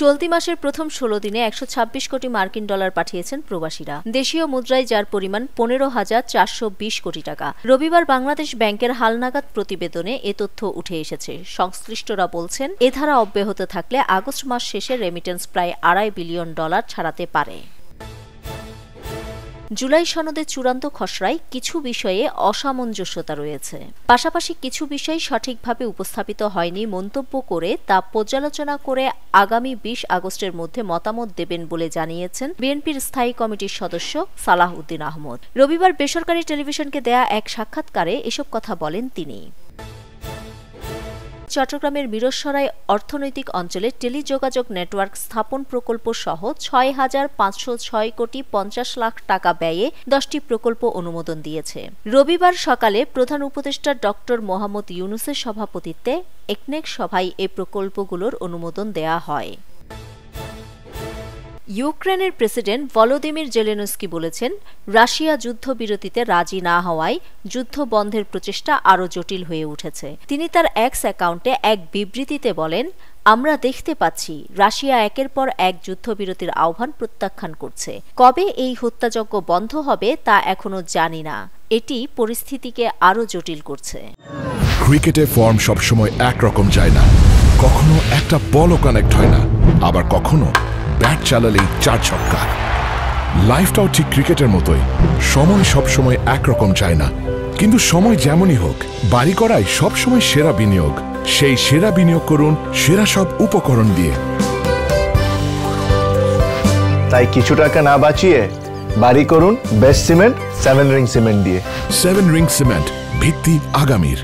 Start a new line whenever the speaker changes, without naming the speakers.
চলতি মাসের প্রথম ১৬ দিনে ১২৬ কোটি মার্কিন ডলার পাঠিয়েছেন প্রবাসীরা। দেশীয় মুদ্রায় যার পরিমাণ ১৫,৪২০ কোটি টাকা। রবিবার বাংলাদেশ ব্যাংকের হালনাগাদ প্রতিবেদনে এ তথ্য উঠে এসেছে। সংশ্লিষ্টরা বলছেন, এ ধারা অব্যাহত থাকলে আগস্ট মাস শেষে রেমিটেন্স প্রায় $২.৫ বিলিয়ন ছাড়াতে পারে। জুলাই সনদের চূড়ান্ত খসড়ায় কিছু বিষয়ে অসামঞ্জস্যতা রয়েছে। পাশাপাশি কিছু বিষয় সঠিকভাবে উপস্থাপিত হয়নি মন্তব্য করে তা পর্যালোচনা করে আগামী ২০ আগস্টের মধ্যে মতামত দেবেন বলে জানিয়েছেন বিএনপির স্থায়ী কমিটির সদস্য সালাহ উদ্দিন আহমদ। রবিবার বেসরকারি টেলিভিশনকে দেয়া এক সাক্ষাৎকারে এসব কথা বলেন তিনি। চট্টগ্রামের মিরসরাই অর্থনৈতিক অঞ্চলে টেলিযোগাযোগ নেটওয়ার্ক স্থাপন প্রকল্প সহ ৬,৫০৬ কোটি ৫০ লাখ টাকা ব্যয়ে ১০টি প্রকল্প অনুমোদন দিয়েছে। রবিবার সকালে প্রধান উপদেষ্টা ডক্টর মোহাম্মদ ইউনূসের সভাপতিত্বে একনেক সভায় এ প্রকল্পগুলোর অনুমোদন দেয়া হয়। ইউক্রেনের প্রেসিডেন্ট ভলোদিমির জেলেনস্কি বলেছেন, রাশিয়া যুদ্ধবিরতিতে রাজি না হওয়ায় যুদ্ধ বন্ধের প্রচেষ্টা আরও জটিল হয়ে উঠেছে। তিনি তার এক্স অ্যাকাউন্টে এক বিবৃতিতে বলেন, আমরা দেখতে পাচ্ছি রাশিয়া একের পর এক যুদ্ধবিরতির আহ্বান প্রত্যাখ্যান করছে। কবে এই হত্যাযজ্ঞ বন্ধ হবে তা এখনো জানি না। এটি পরিস্থিতিকে আরও জটিল করছে।
ক্রিকেটে ফর্ম সবসময় একরকম যায় না। কখনো একটা বলও কানেক্ট হয় না, আবার কখনো ব্যাট চালালেই ৪ ছক্কা। লাইফটাও ঠিক ক্রিকেটের মতোই, সময় সবসময় একরকম যায় না। কিন্তু সময় যেমনই হোক, বাড়ি করাই সবসময় সেরা বিনিয়োগ। সেই সেরা বিনিয়োগ করুন সেরা সব উপকরণ দিয়ে।
তাই কিছু টাকা না বাঁচিয়ে বাড়ি করুন বেস্ট সিমেন্ট 7 রিং সিমেন্ট দিয়ে।
7 রিং সিমেন্ট, ভিত্তি আগামীর।